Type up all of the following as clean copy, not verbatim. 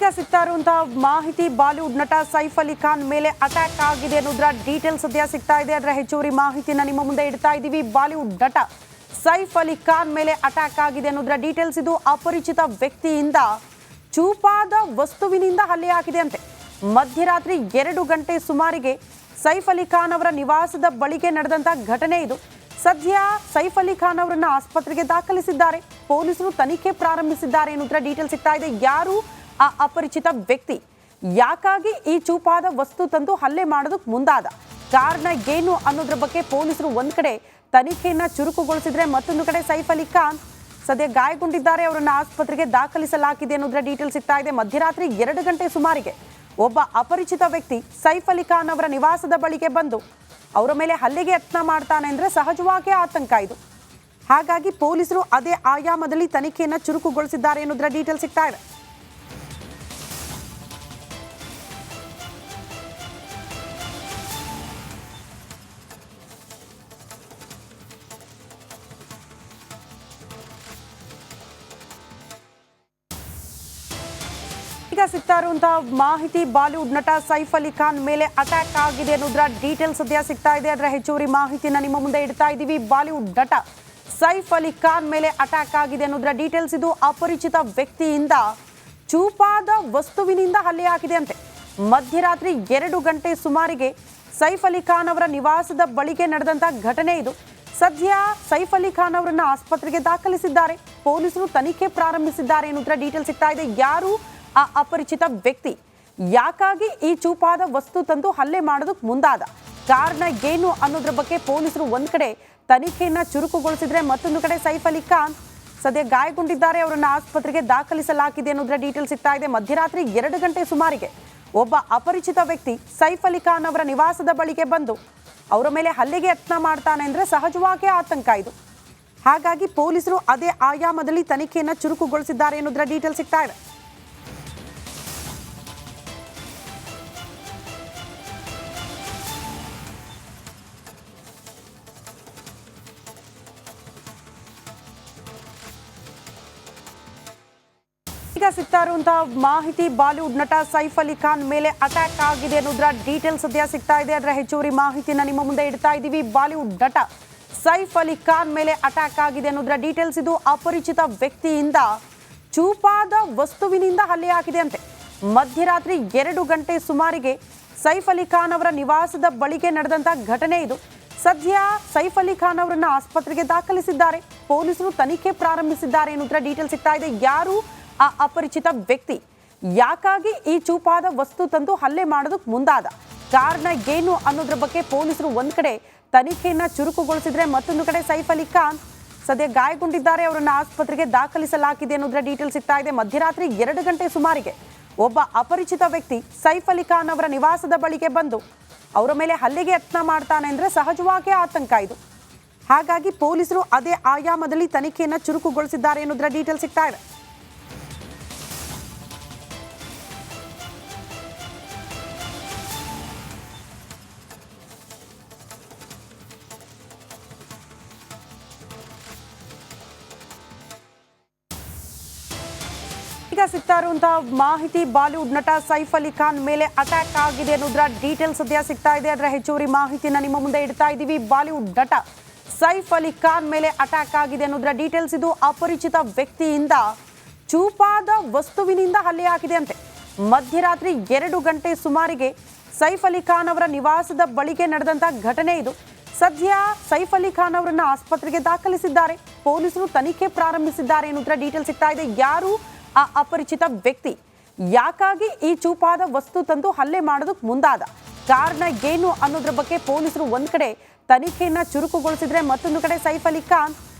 ಈಗ ಸಿಗ್ತಾ ಇರುವಂತಹ ಮಾಹಿತಿ ಬಾಲಿವುಡ್ ನಟ ಸೈಫ್ ಅಲಿ ಖಾನ್ ಮೇಲೆ ಅಟ್ಯಾಕ್ ಆಗಿದೆ ಅನ್ನೋದ್ರ ಡೀಟೇಲ್ಸ್ ಸದ್ಯ ಸಿಗ್ತಾ ಇದೆ. ಅದರ ಹೆಚ್ಚುವರಿ ಮಾಹಿತಿನ ನಿಮ್ಮ ಮುಂದೆ ಇಡ್ತಾ ಇದ್ದೀವಿ. ಬಾಲಿವುಡ್ ನಟ ಸೈಫ್ ಅಲಿ ಖಾನ್ ಮೇಲೆ ಅಟ್ಯಾಕ್ ಆಗಿದೆ ಅನ್ನೋದ್ರ ಡೀಟೇಲ್ಸ್ ಇದು. ಅಪರಿಚಿತ ವ್ಯಕ್ತಿಯಿಂದ ಚೂಪಾದ ವಸ್ತುವಿನಿಂದ ಹಲ್ಲೆ ಆಗಿದೆ ಅಂತೆ. ಮಧ್ಯರಾತ್ರಿ 2 ಗಂಟೆ ಸುಮಾರಿಗೆ ಸೈಫ್ ಅಲಿ ಖಾನ್ ಅವರ ನಿವಾಸದ ಬಳಿಗೆ ನಡೆದಂತ ಘಟನೆ ಇದು. ಸದ್ಯ ಸೈಫ್ ಅಲಿ ಖಾನ್ ಅವರನ್ನ ಆಸ್ಪತ್ರೆಗೆ ದಾಖಲಿಸಿದ್ದಾರೆ. ಪೊಲೀಸರು ತನಿಖೆ ಪ್ರಾರಂಭಿಸಿದ್ದಾರೆ ಅನ್ನೋದ್ರ ಡೀಟೇಲ್ಸ್ ಸಿಗ್ತಾ ಇದೆ. ಯಾರು ಆ ಅಪರಿಚಿತ ವ್ಯಕ್ತಿ, ಯಾಕಾಗಿ ಈ ಚೂಪಾದ ವಸ್ತು ತಂದು ಹಲ್ಲೆ ಮಾಡೋದಕ್ಕೆ ಮುಂದಾದ, ಕಾರಣ ಏನು ಅನ್ನೋದ್ರ ಬಗ್ಗೆ ಪೊಲೀಸರು ಒಂದ್ ಕಡೆ ತನಿಖೆಯನ್ನ ಚುರುಕುಗೊಳಿಸಿದ್ರೆ, ಮತ್ತೊಂದು ಕಡೆ ಸೈಫ್ ಅಲಿ ಖಾನ್ ಸದ್ಯ ಗಾಯಗೊಂಡಿದ್ದಾರೆ. ಅವರನ್ನ ಆಸ್ಪತ್ರೆಗೆ ದಾಖಲಿಸಲಾಗಿದೆ ಅನ್ನೋದ್ರ ಡೀಟೇಲ್ಸ್ ಸಿಗ್ತಾ ಇದೆ. ಮಧ್ಯರಾತ್ರಿ 2 ಗಂಟೆ ಸುಮಾರಿಗೆ ಒಬ್ಬ ಅಪರಿಚಿತ ವ್ಯಕ್ತಿ ಸೈಫ್ ಅಲಿ ಖಾನ್ ಅವರ ನಿವಾಸದ ಬಳಿಗೆ ಬಂದು ಅವರ ಮೇಲೆ ಹಲ್ಲೆಗೆ ಯತ್ನ ಮಾಡ್ತಾನೆ ಅಂದ್ರೆ ಸಹಜವಾಗಿ ಆತಂಕ ಇದು. ಹಾಗಾಗಿ ಪೊಲೀಸರು ಅದೇ ಆಯಾಮದಲ್ಲಿ ತನಿಖೆಯನ್ನ ಚುರುಕುಗೊಳಿಸಿದ್ದಾರೆ ಅನ್ನೋದ್ರ ಡೀಟೇಲ್ಸ್ ಸಿಗ್ತಾ ಇದೆ. ಈಗ ಸಿಗ್ತಾ ಇರುವಂತಹ ಮಾಹಿತಿ ಬಾಲಿವುಡ್ ನಟ ಸೈಫ್ ಅಲಿ ಖಾನ್ ಮೇಲೆ ಅಟ್ಯಾಕ್ ಆಗಿದೆ ಅನ್ನೋದ್ರ ಡೀಟೇಲ್ಸ್ ಸದ್ಯ ಸಿಗ್ತಾ ಇದೆ. ಅದರ ಹೆಚ್ಚುವರಿ ಮಾಹಿತಿನ ನಿಮ್ಮ ಮುಂದೆ ಇಡ್ತಾ ಇದ್ದೀವಿ. ಬಾಲಿವುಡ್ ನಟ ಸೈಫ್ ಅಲಿ ಖಾನ್ ಮೇಲೆ ಅಟ್ಯಾಕ್ ಆಗಿದೆ ಅನ್ನೋದ್ರ ಡೀಟೇಲ್ಸ್ ಇದು. ಅಪರಿಚಿತ ವ್ಯಕ್ತಿಯಿಂದ ಚೂಪಾದ ವಸ್ತುವಿನಿಂದ ಹಲ್ಲೆ ಆಗಿದೆ ಅಂತೆ. ಮಧ್ಯರಾತ್ರಿ 2 ಗಂಟೆ ಸುಮಾರಿಗೆ ಸೈಫ್ ಅಲಿ ಖಾನ್ ಅವರ ನಿವಾಸದ ಬಳಿಗೆ ನಡೆದಂತ ಘಟನೆ ಇದು. ಸದ್ಯ ಸೈಫ್ ಅಲಿ ಖಾನ್ ಅವರನ್ನ ಆಸ್ಪತ್ರೆಗೆ ದಾಖಲಿಸಿದ್ದಾರೆ. ಪೊಲೀಸರು ತನಿಖೆ ಪ್ರಾರಂಭಿಸಿದ್ದಾರೆ ಅನ್ನೋದ್ರ ಡೀಟೇಲ್ಸ್ ಸಿಗ್ತಾ ಇದೆ. ಯಾರು ಆ ಅಪರಿಚಿತ ವ್ಯಕ್ತಿ, ಯಾಕಾಗಿ ಈ ಚೂಪಾದ ವಸ್ತು ತಂದು ಹಲ್ಲೆ ಮಾಡೋದಕ್ಕೆ ಮುಂದಾದ, ಕಾರಣ ಏನು ಅನ್ನೋದ್ರ ಬಗ್ಗೆ ಪೊಲೀಸರು ಒಂದ್ ಕಡೆ ತನಿಖೆಯನ್ನ ಚುರುಕುಗೊಳಿಸಿದ್ರೆ, ಮತ್ತೊಂದು ಕಡೆ ಸೈಫ್ ಅಲಿ ಖಾನ್ ಸದ್ಯ ಗಾಯಗೊಂಡಿದ್ದಾರೆ. ಅವರನ್ನ ಆಸ್ಪತ್ರೆಗೆ ದಾಖಲಿಸಲಾಗಿದೆ ಅನ್ನೋದ್ರ ಡೀಟೇಲ್ಸ್ ಸಿಗ್ತಾ ಇದೆ. ಮಧ್ಯರಾತ್ರಿ 2 ಗಂಟೆ ಸುಮಾರಿಗೆ ಒಬ್ಬ ಅಪರಿಚಿತ ವ್ಯಕ್ತಿ ಸೈಫ್ ಅಲಿ ಖಾನ್ ಅವರ ನಿವಾಸದ ಬಳಿಗೆ ಬಂದು ಅವರ ಮೇಲೆ ಹಲ್ಲೆಗೆ ಯತ್ನ ಮಾಡ್ತಾನೆ ಅಂದ್ರೆ ಸಹಜವಾಗಿ ಆತಂಕ ಇದು. ಹಾಗಾಗಿ ಪೊಲೀಸರು ಅದೇ ಆಯಾಮದಲ್ಲಿ ತನಿಖೆಯನ್ನ ಚುರುಕುಗೊಳಿಸಿದ್ದಾರೆ ಅನ್ನೋದ್ರ ಡೀಟೇಲ್ಸ್ ಸಿಗ್ತಾ ಇದೆ. ಈಗ ಸಿಗ್ತಾ ಇರುವಂತಹ ಮಾಹಿತಿ ಬಾಲಿವುಡ್ ನಟ ಸೈಫ್ ಅಲಿ ಖಾನ್ ಮೇಲೆ ಅಟ್ಯಾಕ್ ಆಗಿದೆ ಅನ್ನೋದ್ರ ಡೀಟೇಲ್ಸ್ ಸದ್ಯ ಸಿಗ್ತಾ ಇದೆ. ಅದರ ಹೆಚ್ಚುವರಿ ಮಾಹಿತಿನ ನಿಮ್ಮ ಮುಂದೆ ಇಡ್ತಾ ಇದ್ದೀವಿ. ಬಾಲಿವುಡ್ ನಟ ಸೈಫ್ ಅಲಿ ಖಾನ್ ಮೇಲೆ ಅಟ್ಯಾಕ್ ಆಗಿದೆ ಅನ್ನೋದ್ರ ಡೀಟೇಲ್ಸ್ ಇದು. ಅಪರಿಚಿತ ವ್ಯಕ್ತಿಯಿಂದ ಚೂಪಾದ ವಸ್ತುವಿನಿಂದ ಹಲ್ಲೆ ಆಗಿದೆ ಅಂತೆ. ಮಧ್ಯರಾತ್ರಿ 2 ಗಂಟೆ ಸುಮಾರಿಗೆ ಸೈಫ್ ಅಲಿ ಖಾನ್ ಅವರ ನಿವಾಸದ ಬಳಿಗೆ ನಡೆದಂತ ಘಟನೆ ಇದು. ಸದ್ಯ ಸೈಫ್ ಅಲಿ ಖಾನ್ ಅವರನ್ನ ಆಸ್ಪತ್ರೆಗೆ ದಾಖಲಿಸಿದ್ದಾರೆ. ಪೊಲೀಸರು ತನಿಖೆ ಪ್ರಾರಂಭಿಸಿದ್ದಾರೆ ಅನ್ನೋದ್ರ ಡೀಟೇಲ್ಸ್ ಸಿಗ್ತಾ ಇದೆ. ಯಾರು ಆ ಅಪರಿಚಿತ ವ್ಯಕ್ತಿ, ಯಾಕಾಗಿ ಈ ಚೂಪಾದ ವಸ್ತು ತಂದು ಹಲ್ಲೆ ಮಾಡೋದಕ್ಕೆ ಮುಂದಾದ, ಕಾರಣ ಏನು ಅನ್ನೋದ್ರ ಬಗ್ಗೆ ಪೊಲೀಸರು ಒಂದ್ ಕಡೆ ತನಿಖೆಯನ್ನ ಚುರುಕುಗೊಳಿಸಿದ್ರೆ, ಮತ್ತೊಂದು ಕಡೆ ಸೈಫ್ ಅಲಿ ಖಾನ್ ಸದ್ಯ ಗಾಯಗೊಂಡಿದ್ದಾರೆ. ಅವರನ್ನ ಆಸ್ಪತ್ರೆಗೆ ದಾಖಲಿಸಲಾಗಿದೆ ಅನ್ನೋದ್ರ ಡೀಟೇಲ್ಸ್ ಸಿಗ್ತಾ ಇದೆ. ಮಧ್ಯರಾತ್ರಿ 2 ಗಂಟೆ ಸುಮಾರಿಗೆ ಒಬ್ಬ ಅಪರಿಚಿತ ವ್ಯಕ್ತಿ ಸೈಫ್ ಅಲಿ ಖಾನ್ ಅವರ ನಿವಾಸದ ಬಳಿಗೆ ಬಂದು ಅವರ ಮೇಲೆ ಹಲ್ಲೆಗೆ ಯತ್ನ ಮಾಡ್ತಾನೆ ಅಂದ್ರೆ ಸಹಜವಾಗಿ ಆತಂಕ ಇದು. ಹಾಗಾಗಿ ಪೊಲೀಸರು ಅದೇ ಆಯಾಮದಲ್ಲಿ ತನಿಖೆಯನ್ನ ಚುರುಕುಗೊಳಿಸಿದ್ದಾರೆ ಅನ್ನೋದ್ರ ಡೀಟೇಲ್ಸ್ ಸಿಗ್ತಾ ಇದೆ. ಈಗ ಸಿಗ್ತಾ ಇರುವಂತಹ ಮಾಹಿತಿ ಬಾಲಿವುಡ್ ನಟ ಸೈಫ್ ಅಲಿ ಖಾನ್ ಮೇಲೆ ಅಟ್ಯಾಕ್ ಆಗಿದೆ ಅನ್ನೋದ್ರ ಡೀಟೇಲ್ಸ್ ಸದ್ಯ ಸಿಗ್ತಾ ಇದೆ. ಅದರ ಹೆಚ್ಚುವರಿ ಮಾಹಿತಿನ ನಿಮ್ಮ ಮುಂದೆ ಇಡ್ತಾ ಇದ್ದೀವಿ. ಬಾಲಿವುಡ್ ನಟ ಸೈಫ್ ಅಲಿ ಖಾನ್ ಮೇಲೆ ಅಟ್ಯಾಕ್ ಆಗಿದೆ ಅನ್ನೋದ್ರ ಡೀಟೇಲ್ಸ್ ಇದು. ಅಪರಿಚಿತ ವ್ಯಕ್ತಿಯಿಂದ ಚೂಪಾದ ವಸ್ತುವಿನಿಂದ ಹಲ್ಲೆ ಆಗಿದೆ ಅಂತೆ. ಮಧ್ಯರಾತ್ರಿ 2 ಗಂಟೆ ಸುಮಾರಿಗೆ ಸೈಫ್ ಅಲಿ ಖಾನ್ ಅವರ ನಿವಾಸದ ಬಳಿಗೆ ನಡೆದಂತ ಘಟನೆ ಇದು. ಸದ್ಯ ಸೈಫ್ ಅಲಿ ಖಾನ್ ಅವರನ್ನ ಆಸ್ಪತ್ರೆಗೆ ದಾಖಲಿಸಿದ್ದಾರೆ. ಪೊಲೀಸರು ತನಿಖೆ ಪ್ರಾರಂಭಿಸಿದ್ದಾರೆ ಅನ್ನೋದ್ರ ಡೀಟೇಲ್ಸ್ ಸಿಗ್ತಾ ಇದೆ. ಯಾರು ಆ ಅಪರಿಚಿತ ವ್ಯಕ್ತಿ, ಯಾಕಾಗಿ ಈ ಚೂಪಾದ ವಸ್ತು ತಂದು ಹಲ್ಲೆ ಮಾಡೋದಕ್ಕೆ ಮುಂದಾದ, ಕಾರಣ ಏನು ಅನ್ನೋದ್ರ ಬಗ್ಗೆ ಪೊಲೀಸರು ಒಂದ್ ಕಡೆ ತನಿಖೆಯನ್ನ ಚುರುಕುಗೊಳಿಸಿದ್ರೆ, ಮತ್ತೊಂದು ಕಡೆ ಸೈಫ್ ಅಲಿ ಖಾನ್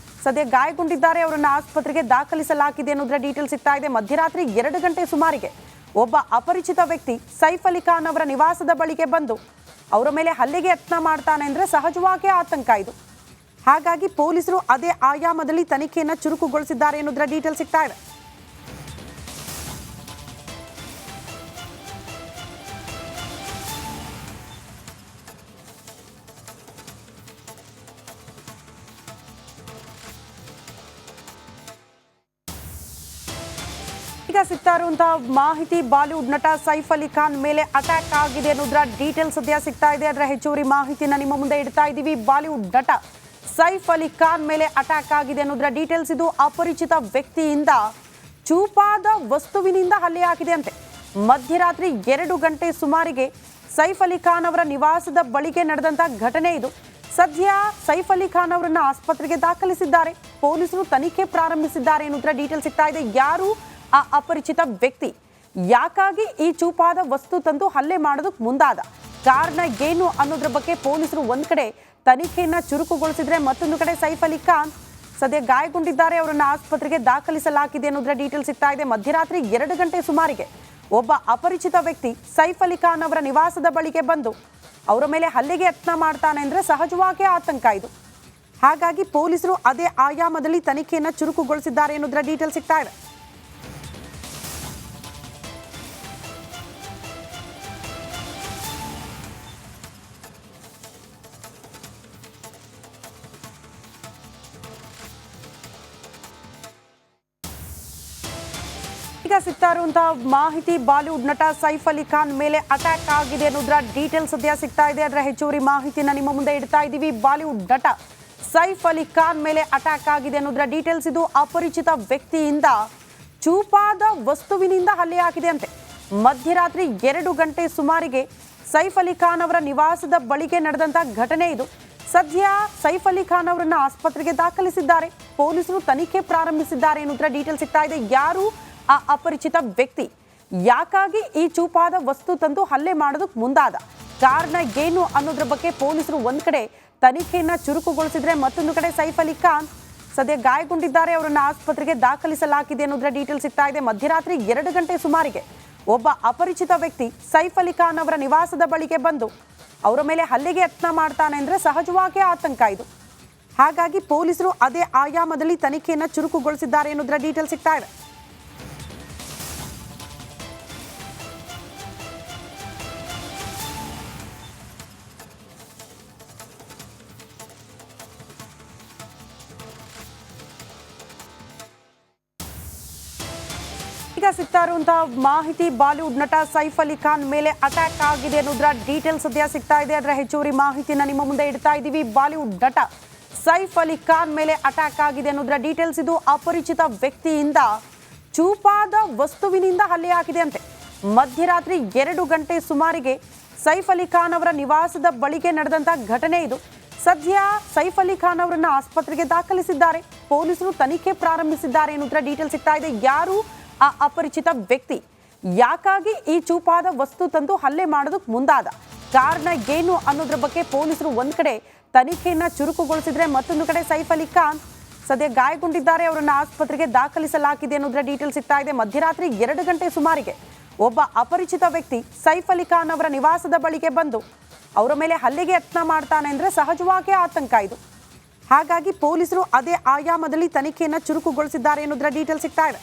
ಸದ್ಯ ಗಾಯಗೊಂಡಿದ್ದಾರೆ. ಅವರನ್ನ ಆಸ್ಪತ್ರೆಗೆ ದಾಖಲಿಸಲಾಗಿದೆ ಅನ್ನೋದ್ರ ಡೀಟೇಲ್ಸ್ ಸಿಗ್ತಾ ಇದೆ. ಮಧ್ಯರಾತ್ರಿ 2 ಗಂಟೆ ಸುಮಾರಿಗೆ ಒಬ್ಬ ಅಪರಿಚಿತ ವ್ಯಕ್ತಿ ಸೈಫ್ ಅಲಿ ಖಾನ್ ಅವರ ನಿವಾಸದ ಬಳಿಗೆ ಬಂದು ಅವರ ಮೇಲೆ ಹಲ್ಲೆಗೆ ಯತ್ನ ಮಾಡ್ತಾನೆ ಅಂದ್ರೆ ಸಹಜವಾಗಿ ಆತಂಕ ಇದು. ಹಾಗಾಗಿ ಪೊಲೀಸರು ಅದೇ ಆಯಾಮದಲ್ಲಿ ತನಿಖೆಯನ್ನ ಚುರುಕುಗೊಳಿಸಿದ್ದಾರೆ ಅನ್ನೋದ್ರ ಡೀಟೇಲ್ಸ್ ಸಿಗ್ತಾ ಇದೆ. ಈಗ ಸಿಗ್ತಾ ಇರುವಂತಹ ಮಾಹಿತಿ ಬಾಲಿವುಡ್ ನಟ ಸೈಫ್ ಅಲಿ ಖಾನ್ ಮೇಲೆ ಅಟ್ಯಾಕ್ ಆಗಿದೆ ಅನ್ನೋದ್ರ ಡೀಟೇಲ್ಸ್ ಸದ್ಯ ಸಿಗ್ತಾ ಇದೆ. ಅದರ ಹೆಚ್ಚುವರಿ ಮಾಹಿತಿನ ನಿಮ್ಮ ಮುಂದೆ ಇಡ್ತಾ ಇದ್ದೀವಿ. ಬಾಲಿವುಡ್ ನಟ ಸೈಫ್ ಅಲಿ ಖಾನ್ ಮೇಲೆ ಅಟ್ಯಾಕ್ ಆಗಿದೆ ಅನ್ನೋದ್ರ ಡೀಟೇಲ್ಸ್ ಇದು. ಅಪರಿಚಿತ ವ್ಯಕ್ತಿಯಿಂದ ಚೂಪಾದ ವಸ್ತುವಿನಿಂದ ಹಲ್ಲೆ ಆಗಿದೆ ಅಂತೆ. ಮಧ್ಯರಾತ್ರಿ 2 ಗಂಟೆ ಸುಮಾರಿಗೆ ಸೈಫ್ ಅಲಿ ಖಾನ್ ಅವರ ನಿವಾಸದ ಬಳಿಗೆ ನಡೆದಂತ ಘಟನೆ ಇದು. ಸದ್ಯ ಸೈಫ್ ಅಲಿ ಖಾನ್ ಅವರನ್ನ ಆಸ್ಪತ್ರೆಗೆ ದಾಖಲಿಸಿದ್ದಾರೆ. ಪೊಲೀಸರು ತನಿಖೆ ಪ್ರಾರಂಭಿಸಿದ್ದಾರೆ ಅನ್ನೋದ್ರ ಡೀಟೇಲ್ಸ್ ಸಿಗ್ತಾ ಇದೆ. ಯಾರು ಆ ಅಪರಿಚಿತ ವ್ಯಕ್ತಿ, ಯಾಕಾಗಿ ಈ ಚೂಪಾದ ವಸ್ತು ತಂದು ಹಲ್ಲೆ ಮಾಡೋದಕ್ಕೆ ಮುಂದಾದ, ಕಾರಣ ಏನು ಅನ್ನೋದ್ರ ಬಗ್ಗೆ ಪೊಲೀಸರು ಒಂದ್ ಕಡೆ ತನಿಖೆಯನ್ನ ಚುರುಕುಗೊಳಿಸಿದ್ರೆ, ಮತ್ತೊಂದು ಕಡೆ ಸೈಫ್ ಅಲಿ ಖಾನ್ ಸದ್ಯ ಗಾಯಗೊಂಡಿದ್ದಾರೆ. ಅವರನ್ನ ಆಸ್ಪತ್ರೆಗೆ ದಾಖಲಿಸಲಾಗಿದೆ ಅನ್ನೋದ್ರ ಡೀಟೇಲ್ಸ್ ಸಿಗ್ತಾ ಇದೆ. ಮಧ್ಯರಾತ್ರಿ 2 ಗಂಟೆ ಸುಮಾರಿಗೆ ಒಬ್ಬ ಅಪರಿಚಿತ ವ್ಯಕ್ತಿ ಸೈಫ್ ಅಲಿ ಖಾನ್ ಅವರ ನಿವಾಸದ ಬಳಿಗೆ ಬಂದು ಅವರ ಮೇಲೆ ಹಲ್ಲೆಗೆ ಯತ್ನ ಮಾಡ್ತಾನೆ ಅಂದ್ರೆ ಸಹಜವಾಗಿ ಆತಂಕ ಇದು. ಹಾಗಾಗಿ ಪೊಲೀಸರು ಅದೇ ಆಯಾಮದಲ್ಲಿ ತನಿಖೆಯನ್ನ ಚುರುಕುಗೊಳಿಸಿದ್ದಾರೆ ಅನ್ನೋದ್ರ ಡೀಟೇಲ್ಸ್ ಸಿಗ್ತಾ ಇದೆ. ಈಗ ಸಿಗ್ತಾ ಇರುವಂತಹ ಮಾಹಿತಿ ಬಾಲಿವುಡ್ ನಟ ಸೈಫ್ ಅಲಿ ಖಾನ್ ಮೇಲೆ ಅಟ್ಯಾಕ್ ಆಗಿದೆ ಅನ್ನೋದ್ರ ಡೀಟೇಲ್ಸ್ ಸದ್ಯ ಸಿಗ್ತಾ ಇದೆ. ಅದರ ಹೆಚ್ಚುವರಿ ಮಾಹಿತಿನ ನಿಮ್ಮ ಮುಂದೆ ಇಡ್ತಾ ಇದ್ದೀವಿ. ಬಾಲಿವುಡ್ ನಟ ಸೈಫ್ ಅಲಿ ಖಾನ್ ಮೇಲೆ ಅಟ್ಯಾಕ್ ಆಗಿದೆ ಅನ್ನೋದ್ರ ಡೀಟೇಲ್ಸ್ ಇದು. ಅಪರಿಚಿತ ವ್ಯಕ್ತಿಯಿಂದ ಚೂಪಾದ ವಸ್ತುವಿನಿಂದ ಹಲ್ಲೆ ಆಗಿದೆ ಅಂತೆ. ಮಧ್ಯರಾತ್ರಿ 2 ಗಂಟೆ ಸುಮಾರಿಗೆ ಸೈಫ್ ಅಲಿ ಖಾನ್ ಅವರ ನಿವಾಸದ ಬಳಿಗೆ ನಡೆದಂತ ಘಟನೆ ಇದು. ಸದ್ಯ ಸೈಫ್ ಅಲಿ ಖಾನ್ ಅವರನ್ನ ಆಸ್ಪತ್ರೆಗೆ ದಾಖಲಿಸಿದ್ದಾರೆ. ಪೊಲೀಸರು ತನಿಖೆ ಪ್ರಾರಂಭಿಸಿದ್ದಾರೆ ಅನ್ನೋದ್ರ ಡೀಟೇಲ್ಸ್ ಸಿಗ್ತಾ ಇದೆ. ಯಾರು ಆ ಅಪರಿಚಿತ ವ್ಯಕ್ತಿ, ಯಾಕಾಗಿ ಈ ಚೂಪಾದ ವಸ್ತು ತಂದು ಹಲ್ಲೆ ಮಾಡೋದಕ್ಕೆ ಮುಂದಾದ, ಕಾರಣ ಏನು ಅನ್ನೋದ್ರ ಬಗ್ಗೆ ಪೊಲೀಸರು ಒಂದ್ ಕಡೆ ತನಿಖೆಯನ್ನ ಚುರುಕುಗೊಳಿಸಿದ್ರೆ, ಮತ್ತೊಂದು ಕಡೆ ಸೈಫ್ ಅಲಿ ಖಾನ್ ಸದ್ಯ ಗಾಯಗೊಂಡಿದ್ದಾರೆ. ಅವರನ್ನ ಆಸ್ಪತ್ರೆಗೆ ದಾಖಲಿಸಲಾಗಿದೆ ಅನ್ನೋದ್ರ ಡೀಟೇಲ್ಸ್ ಸಿಗ್ತಾ ಇದೆ. ಮಧ್ಯರಾತ್ರಿ 2 ಗಂಟೆ ಸುಮಾರಿಗೆ ಒಬ್ಬ ಅಪರಿಚಿತ ವ್ಯಕ್ತಿ ಸೈಫ್ ಅಲಿ ಖಾನ್ ಅವರ ನಿವಾಸದ ಬಳಿಗೆ ಬಂದು ಅವರ ಮೇಲೆ ಹಲ್ಲೆಗೆ ಯತ್ನ ಮಾಡ್ತಾನೆ ಅಂದ್ರೆ ಸಹಜವಾಗಿ ಆತಂಕ ಇದು. ಹಾಗಾಗಿ ಪೊಲೀಸರು ಅದೇ ಆಯಾಮದಲ್ಲಿ ತನಿಖೆಯನ್ನ ಚುರುಕುಗೊಳಿಸಿದ್ದಾರೆ ಅನ್ನೋದ್ರ ಡೀಟೇಲ್ಸ್ ಸಿಗ್ತಾ ಇದೆ. ಈಗ ಸಿಗ್ತಾ ಇರುವಂತಹ ಮಾಹಿತಿ ಬಾಲಿವುಡ್ ನಟ ಸೈಫ್ ಅಲಿ ಖಾನ್ ಮೇಲೆ ಅಟ್ಯಾಕ್ ಆಗಿದೆ ಅನ್ನೋದ್ರ ಡೀಟೇಲ್ಸ್ ಸದ್ಯ ಸಿಗ್ತಾ ಇದೆ. ಅದರ ಹೆಚ್ಚುವರಿ ಮಾಹಿತಿನ ನಿಮ್ಮ ಮುಂದೆ ಇಡ್ತಾ ಇದ್ದೀವಿ. ಬಾಲಿವುಡ್ ನಟ ಸೈಫ್ ಅಲಿ ಖಾನ್ ಮೇಲೆ ಅಟ್ಯಾಕ್ ಆಗಿದೆ ಅನ್ನೋದ್ರ ಡೀಟೇಲ್ಸ್ ಇದು. ಅಪರಿಚಿತ ವ್ಯಕ್ತಿಯಿಂದ ಚೂಪಾದ ವಸ್ತುವಿನಿಂದ ಹಲ್ಲೆ ಆಗಿದೆ ಅಂತೆ. ಮಧ್ಯರಾತ್ರಿ 2 ಗಂಟೆ ಸುಮಾರಿಗೆ ಸೈಫ್ ಅಲಿ ಖಾನ್ ಅವರ ನಿವಾಸದ ಬಳಿಗೆ ನಡೆದಂತ ಘಟನೆ ಇದು. ಸದ್ಯ ಸೈಫ್ ಅಲಿ ಖಾನ್ ಅವರನ್ನ ಆಸ್ಪತ್ರೆಗೆ ದಾಖಲಿಸಿದ್ದಾರೆ. ಪೊಲೀಸರು ತನಿಖೆ ಪ್ರಾರಂಭಿಸಿದ್ದಾರೆ ಅನ್ನೋದ್ರ ಡೀಟೇಲ್ಸ್ ಸಿಗ್ತಾ ಇದೆ. ಯಾರು ಆ ಅಪರಿಚಿತ ವ್ಯಕ್ತಿ, ಯಾಕಾಗಿ ಈ ಚೂಪಾದ ವಸ್ತು ತಂದು ಹಲ್ಲೆ ಮಾಡೋದಕ್ಕೆ ಮುಂದಾದ, ಕಾರಣ ಏನು ಅನ್ನೋದ್ರ ಬಗ್ಗೆ ಪೊಲೀಸರು ಒಂದ್ ಕಡೆ ತನಿಖೆಯನ್ನ ಚುರುಕುಗೊಳಿಸಿದ್ರೆ, ಮತ್ತೊಂದು ಕಡೆ ಸೈಫ್ ಅಲಿ ಖಾನ್ ಸದ್ಯ ಗಾಯಗೊಂಡಿದ್ದಾರೆ. ಅವರನ್ನ ಆಸ್ಪತ್ರೆಗೆ ದಾಖಲಿಸಲಾಗಿದೆ ಅನ್ನೋದ್ರ ಡೀಟೇಲ್ಸ್ ಸಿಗ್ತಾ ಇದೆ. ಮಧ್ಯರಾತ್ರಿ 2 ಗಂಟೆ ಸುಮಾರಿಗೆ ಒಬ್ಬ ಅಪರಿಚಿತ ವ್ಯಕ್ತಿ ಸೈಫ್ ಅಲಿ ಖಾನ್ ಅವರ ನಿವಾಸದ ಬಳಿಗೆ ಬಂದು ಅವರ ಮೇಲೆ ಹಲ್ಲೆಗೆ ಯತ್ನ ಮಾಡ್ತಾನೆ ಅಂದ್ರೆ ಸಹಜವಾಗಿ ಆತಂಕ ಇದು. ಹಾಗಾಗಿ ಪೊಲೀಸರು ಅದೇ ಆಯಾಮದಲ್ಲಿ ತನಿಖೆಯನ್ನ ಚುರುಕುಗೊಳಿಸಿದ್ದಾರೆ ಅನ್ನೋದ್ರ ಡೀಟೇಲ್ಸ್ ಸಿಗ್ತಾ ಇದೆ.